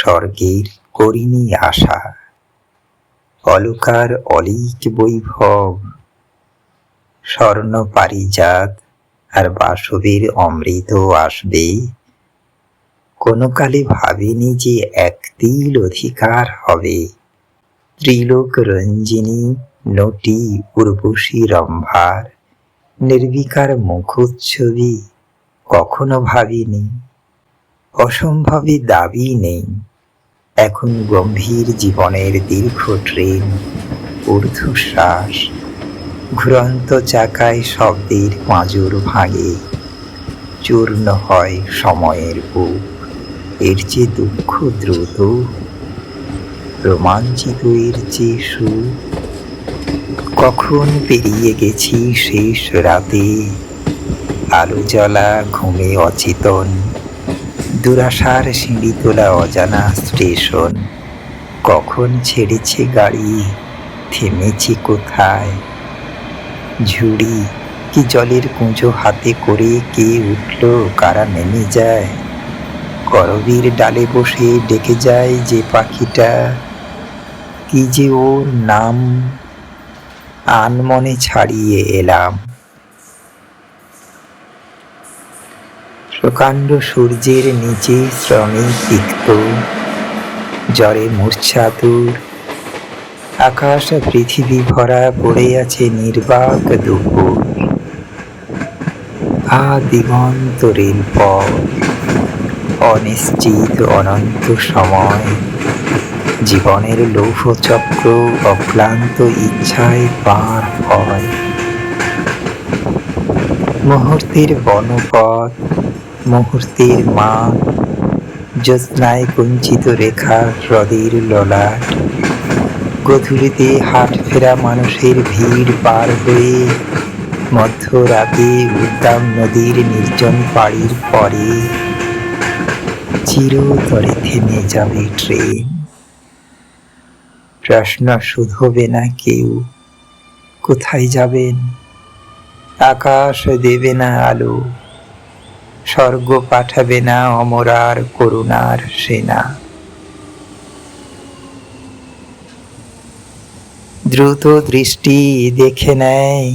স্বর্গের করিনি আশা, অলকার অলিক বৈভব, স্বর্ণ পারিজাত আর বাসবের অমৃত আসবে। কোনো কালে ভাবিনি যে এক তিল অধিকার হবে। ত্রিলোক রঞ্জিনী নটি উর্বশী রম্ভার নির্বিকার মুখোচ্ছবি কখনো ভাবিনি। অসম্ভবে দাবি নেই, এখন গম্ভীর জীবনের দীর্ঘ ট্রেন, ঊর্ধ্বশ্বাস, ঘুরন্ত চাকায় শব্দের পাঁজর ভাঙে, চূর্ণ হয় সময়ের বুক। এর চেয়ে দুঃখ দ্রুত, রোমাঞ্চিত এর চেয়ে সুখ। কখন পেরিয়ে গেছি শেষ রাতে, আলো জ্বলা ঘুমে অচেতন, দুরাশার সিঁড়ি তোলা অজানা স্টেশন। কখন ছেড়েছে গাড়ি, থেমেছে কোথায়, ঝুড়ি কি জলের কুঁজো হাতে করে কে উঠল, কারা নেমে যায়। করবীর ডালে বসে ডেকে যায় যে পাখিটা, কি যে ওর নাম, আনমনে ছাড়িয়ে এলাম। প্রকাণ্ড সূর্যের নিচে শ্রমিক তিক্ত, জ্বরে মূর্ছাতুর, আকাশ পৃথিবী ভরা পড়ে আছে নির্বাক দুপুর। দিগন্ত রেলপথ, অনিশ্চিত অনন্ত সময়, জীবনের লৌহচক্র অক্লান্ত ইচ্ছায় পার হয়। মুহূর্তের বনপথ, মুহূর্তের মান, জ্যোৎস্নায় কুঞ্চিত রেখা হ্রদের ললাট, গধূলিতে হাট ফেরা মানুষের ভিড় পার হয়ে, মধ্যরাতে উদ্দাম নদীর নির্জন পাড়ির পরে চিরতরে থেমে যাবে ট্রেন। প্রশ্ন শুধবে না কেউ, কোথায় যাবেন। আকাশ দেবে না আলো, স্বর্গ পাঠাবে না অমরার করুণার সেনা। দ্রুত দৃষ্টি দেখে নেয়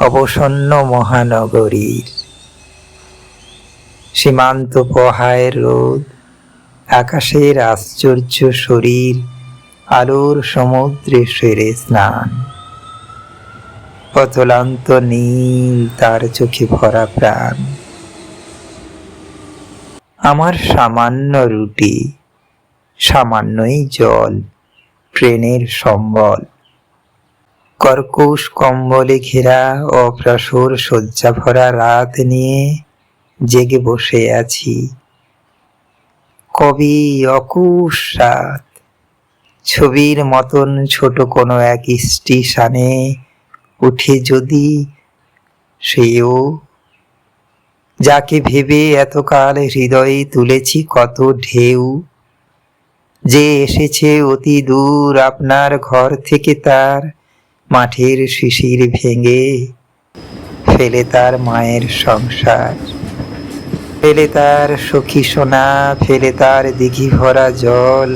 অবসন্ন মহানগরীর, সীমান্ত পোহায় রোদ, আকাশের আশ্চর্য শরীর, আলোর সমুদ্রে সেরে স্নান। অতলান্ত নীল তার চোখে ভরা প্রাণ। আমার সামান্য রুটি, সামান্যই জল, ট্রেনের সম্বল। কর্কশ কম্বলে ঘেরা অপ্রসর শয্যা ভরা রাত নিয়ে জেগে বসে আছি। কবি অকুশ রাত, ছবির মতন ছোট কোনো এক স্টেশনে উঠে যদি সেও, যাকে ভেবে এতকাল হৃদয়ে তুলেছি কত ঢেউ, যে এসেছে অতি দূর আপনার ঘর থেকে, তার মাঠের শিশির ভেঙে ফেলে তার মায়ের সংসার, ফেলে তার সখী সোনা, ফেলে তার দিঘি ভরা জল।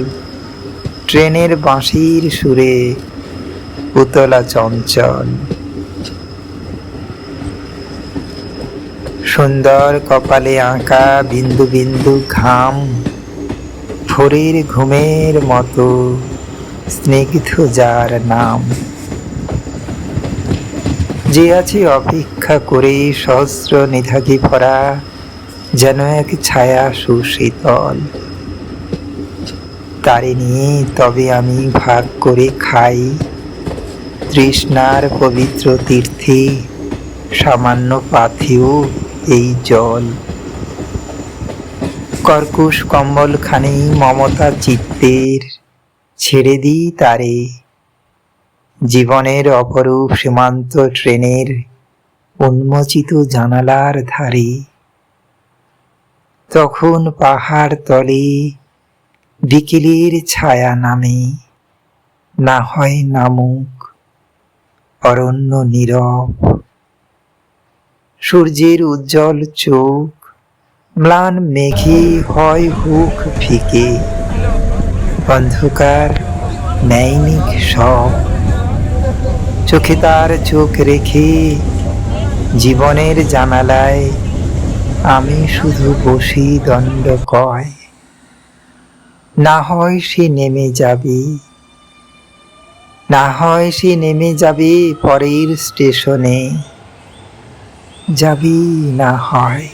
ট্রেনের বাঁশির সুরে উতলা চঞ্চল, সুন্দর কপালে আঁকা বিন্দু বিন্দু ঘাম, ভোরের ঘুমের মতো স্নিগ্ধ যার নাম। যে আছে অপেক্ষা করে সহস্র নিধাঘি ভরা, যেন এক ছায়া সুশীতল, তারে নিয়ে তবে আমি ভাগ করে খাই তৃষ্ণার পবিত্র তীর্থে সামান্য পাথেয় এই জল। কর্কশ কম্বলখানি মমতা চিত্তের, ছেড়ে দিই তারে জীবনের অপরূপ সীমান্ত ট্রেনের উন্মোচিত জানালার ধারে। তখন পাহাড় তলে বিকেলের ছায়া নামে, না হয় নামুক অরণ্য নীরব। সূর্যের উজ্জ্বল চোখ ম্লান মেঘে হয় হুক ফিকে, অন্ধকার নৈনিক সব, চোখে তার চোখ রেখে জীবনের জানালায় আমি শুধু বসি দণ্ড কয়। না হয় সে নেমে যাবে, না হয় সে নেমে যাবে পরের স্টেশনে, যাবি না হয়।